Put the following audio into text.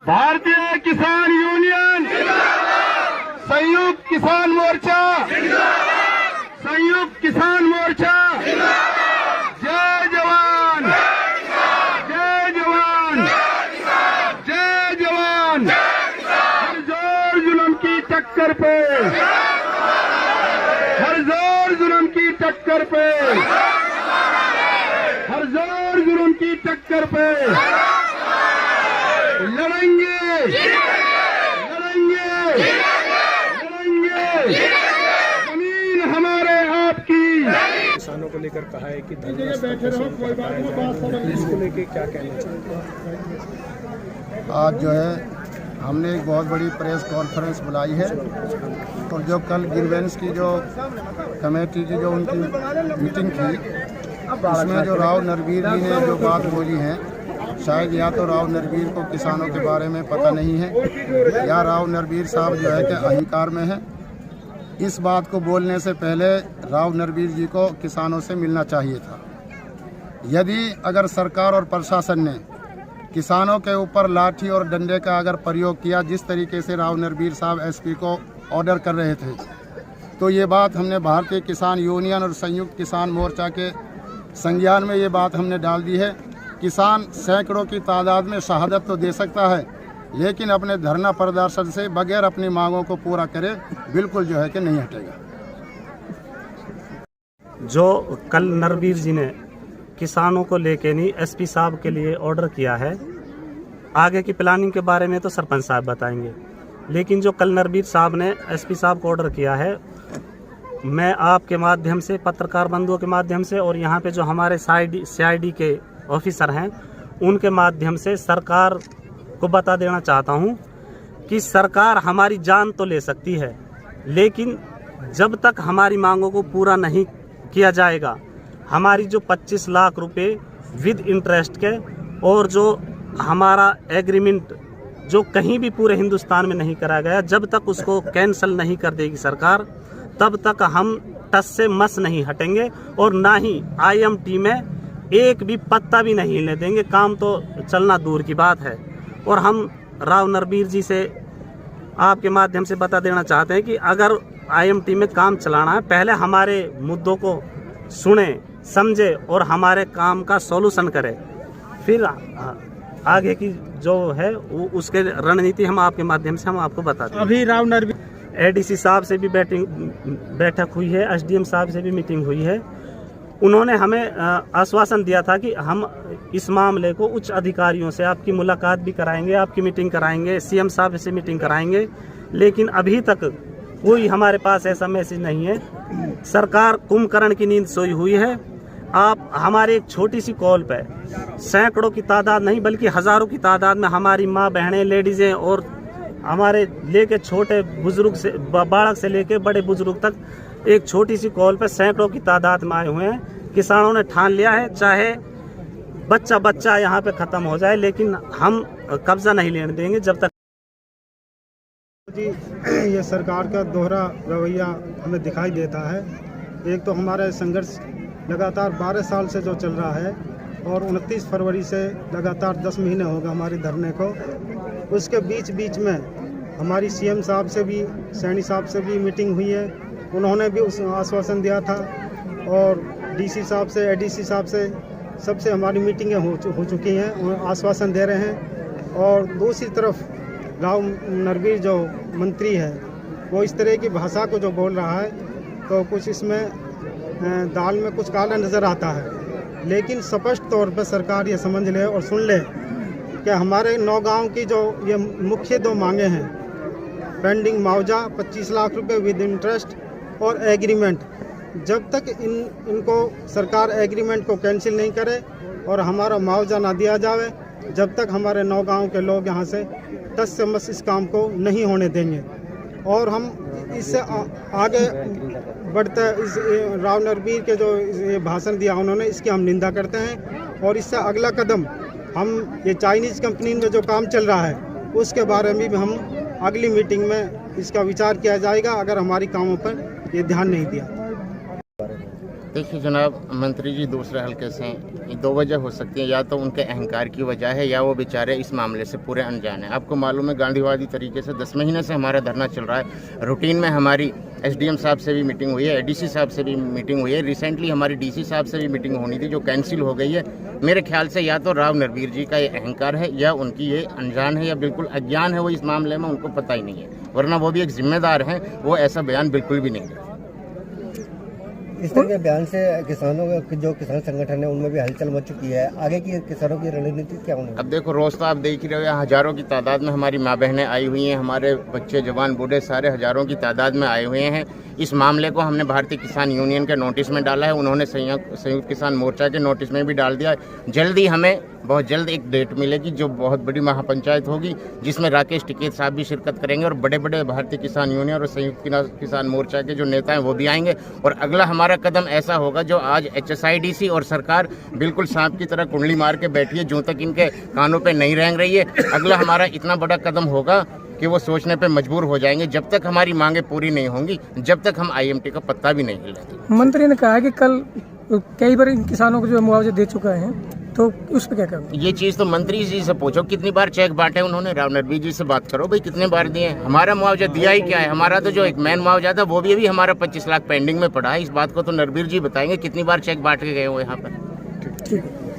भारतीय किसान यूनियन, संयुक्त किसान मोर्चा, संयुक्त किसान मोर्चा, जय जवान, जय जवान, जय जवान। हर जोर जुल्म की टक्कर पे, हर जोर जुल्म की टक्कर पे, हर जोर जुल्म की टक्कर पे लड़ेंगे, लड़ेंगे, लड़ेंगे। जमीन हमारे आपकी। किसानों को लेकर कहा है कि बैठे रहो, कोई बात नहीं। इसको लेकर क्या कहना चाहते हैं? आज जो है हमने एक बहुत बड़ी प्रेस कॉन्फ्रेंस बुलाई है और जो कल ग्रीवेंस की जो कमेटी की जो उनकी मीटिंग थी, उसमें जो राव नरवीर जी ने जो बात बोली है, शायद या तो राव नरवीर को किसानों के बारे में पता नहीं है या राव नरवीर साहब जो है कि अहंकार में है। इस बात को बोलने से पहले राव नरवीर जी को किसानों से मिलना चाहिए था। यदि अगर सरकार और प्रशासन ने किसानों के ऊपर लाठी और डंडे का अगर प्रयोग किया, जिस तरीके से राव नरवीर साहब एसपी को ऑर्डर कर रहे थे, तो ये बात हमने भारतीय किसान यूनियन और संयुक्त किसान मोर्चा के संज्ञान में ये बात हमने डाल दी है। किसान सैकड़ों की तादाद में शहादत तो दे सकता है, लेकिन अपने धरना प्रदर्शन से बगैर अपनी मांगों को पूरा करे बिल्कुल जो है कि नहीं हटेगा। जो कल नरवीर जी ने किसानों को लेके नहीं एसपी साहब के लिए ऑर्डर किया है, आगे की प्लानिंग के बारे में तो सरपंच साहब बताएंगे, लेकिन जो कल नरवीर साहब ने एसपी साहब को ऑर्डर किया है, मैं आपके माध्यम से, पत्रकार बंधुओं के माध्यम से और यहाँ पे जो हमारे सीआईडी के ऑफिसर हैं उनके माध्यम से सरकार को बता देना चाहता हूँ कि सरकार हमारी जान तो ले सकती है, लेकिन जब तक हमारी मांगों को पूरा नहीं किया जाएगा, हमारी जो 25 लाख रुपए विद इंटरेस्ट के और जो हमारा एग्रीमेंट जो कहीं भी पूरे हिंदुस्तान में नहीं करा गया, जब तक उसको कैंसिल नहीं कर देगी सरकार, तब तक हम टस से मस नहीं हटेंगे और ना ही आईएमटी में एक भी पत्ता भी नहीं हिलने देंगे। काम तो चलना दूर की बात है। और हम राव नरवीर जी से आपके माध्यम से बता देना चाहते हैं कि अगर आईएमटी में काम चलाना है, पहले हमारे मुद्दों को सुने, समझे और हमारे काम का सॉल्यूशन करे, फिर आगे की जो है वो उसके रणनीति हम आपके माध्यम से हम आपको बताते हैं। अभी राव नरवीर एडीसी साहब से भी बैठक हुई है, एसडीएम साहब से भी मीटिंग हुई है। उन्होंने हमें आश्वासन दिया था कि हम इस मामले को उच्च अधिकारियों से आपकी मुलाकात भी कराएंगे, आपकी मीटिंग कराएंगे, सीएम साहब से मीटिंग कराएंगे, लेकिन अभी तक कोई हमारे पास ऐसा मैसेज नहीं है। सरकार कुंभकर्ण की नींद सोई हुई है। आप हमारे एक छोटी सी कॉल पे सैकड़ों की तादाद नहीं बल्कि हजारों की तादाद में हमारी माँ बहनें, लेडीजें और हमारे लेके छोटे बुजुर्ग से, बालक से लेके बड़े बुजुर्ग तक एक छोटी सी कॉल पे सैकड़ों की तादाद में आए हुए हैं। किसानों ने ठान लिया है, चाहे बच्चा बच्चा यहाँ पे खत्म हो जाए, लेकिन हम कब्जा नहीं लेने देंगे जब तक। जी, ये सरकार का दोहरा रवैया हमें दिखाई देता है। एक तो हमारा संघर्ष लगातार 12 साल से जो चल रहा है और 29 फरवरी से लगातार 10 महीने हो गए हमारे धरने को। उसके बीच में हमारी सीएम साहब से भी, सैनी साहब से भी मीटिंग हुई है। उन्होंने भी उस आश्वासन दिया था और डीसी साहब से, एडीसी साहब से, सबसे हमारी मीटिंगें हो चुकी हैं, वो आश्वासन दे रहे हैं। और दूसरी तरफ राव नरवीर जो मंत्री है वो इस तरह की भाषा को जो बोल रहा है, तो कुछ इसमें दाल में कुछ काला नज़र आता है। लेकिन स्पष्ट तौर पर सरकार ये समझ ले और सुन ले कि हमारे 9 गाँव की जो ये मुख्य 2 मांगे हैं, पेंडिंग मुआवजा 25 लाख रुपए विद इंटरेस्ट और एग्रीमेंट, जब तक इनको सरकार एग्रीमेंट को कैंसिल नहीं करे और हमारा मुआवजा ना दिया जावे, जब तक हमारे 9 गाँव के लोग यहाँ से टस से मस इस काम को नहीं होने देंगे। और हम इससे आगे बढ़ते इस राव नरवीर के जो ये भाषण दिया उन्होंने, इसकी हम निंदा करते हैं। और इससे अगला कदम हम ये चाइनीज़ कंपनी में जो काम चल रहा है उसके बारे में भी हम अगली मीटिंग में इसका विचार किया जाएगा, अगर हमारी कामों पर ये ध्यान नहीं दिया। देखिए जनाब, मंत्री जी दूसरे हल्के से हैं। ये दो वजह हो सकती है, या तो उनके अहंकार की वजह है या वो बेचारे इस मामले से पूरे अनजान हैं। आपको मालूम है गांधीवादी तरीके से 10 महीने से हमारा धरना चल रहा है। रूटीन में हमारी एसडीएम साहब से भी मीटिंग हुई है, एडीसी साहब से भी मीटिंग हुई है, रिसेंटली हमारी डीसी साहब से भी मीटिंग होनी थी जो कैंसिल हो गई है। मेरे ख्याल से या तो राव नरवीर जी का ये अहंकार है या उनकी ये अनजान है या बिल्कुल अज्ञान है, वो इस मामले में उनको पता ही नहीं है, वरना वो भी एक जिम्मेदार हैं, वो ऐसा बयान बिल्कुल भी नहीं है। इस तरह के बयान से किसानों का जो किसान संगठन है उनमें भी हलचल मच चुकी है। आगे की किसानों की रणनीति क्या होगी? अब देखो, रोज तो आप देख ही रहे हो, हजारों की तादाद में हमारी माँ बहनें आई हुई हैं, हमारे बच्चे जवान बूढ़े सारे हजारों की तादाद में आए हुए हैं। इस मामले को हमने भारतीय किसान यूनियन के नोटिस में डाला है, उन्होंने संयुक्त किसान मोर्चा के नोटिस में भी डाल दिया है। जल्दी हमें बहुत जल्द एक डेट मिलेगी जो बहुत बड़ी महापंचायत होगी, जिसमें राकेश टिकैत साहब भी शिरकत करेंगे और बड़े बड़े भारतीय किसान यूनियन और संयुक्त किसान मोर्चा के जो नेता हैं वो भी आएंगे। और अगला हमारा कदम ऐसा होगा जो आज HSIDC और सरकार बिल्कुल सांप की तरह कुंडली मार के बैठी है, जो तक इनके कानों पे नहीं रेंग रही है। अगला हमारा इतना बड़ा कदम होगा कि वो सोचने पे मजबूर हो जाएंगे। जब तक हमारी मांगे पूरी नहीं होंगी, जब तक हम IMT का पत्ता भी नहीं हिलाएंगे। मंत्री ने कहा कि कल कई बार इन किसानों को जो मुआवजे दे चुका है, तो उस पर क्या करेंगे? ये चीज़ तो मंत्री जी से पूछो, कितनी बार चेक बांटे उन्होंने। राव नरवीर जी से बात करो भाई, कितने बार दिए। हमारा मुआवजा दिया ही क्या है? हमारा तो जो एक मैन मुआवजा था वो भी अभी हमारा 25 लाख पेंडिंग में पड़ा है। इस बात को तो नरवीर जी बताएंगे, कितनी बार चेक बांट के गए हो यहाँ पर। ठीक है।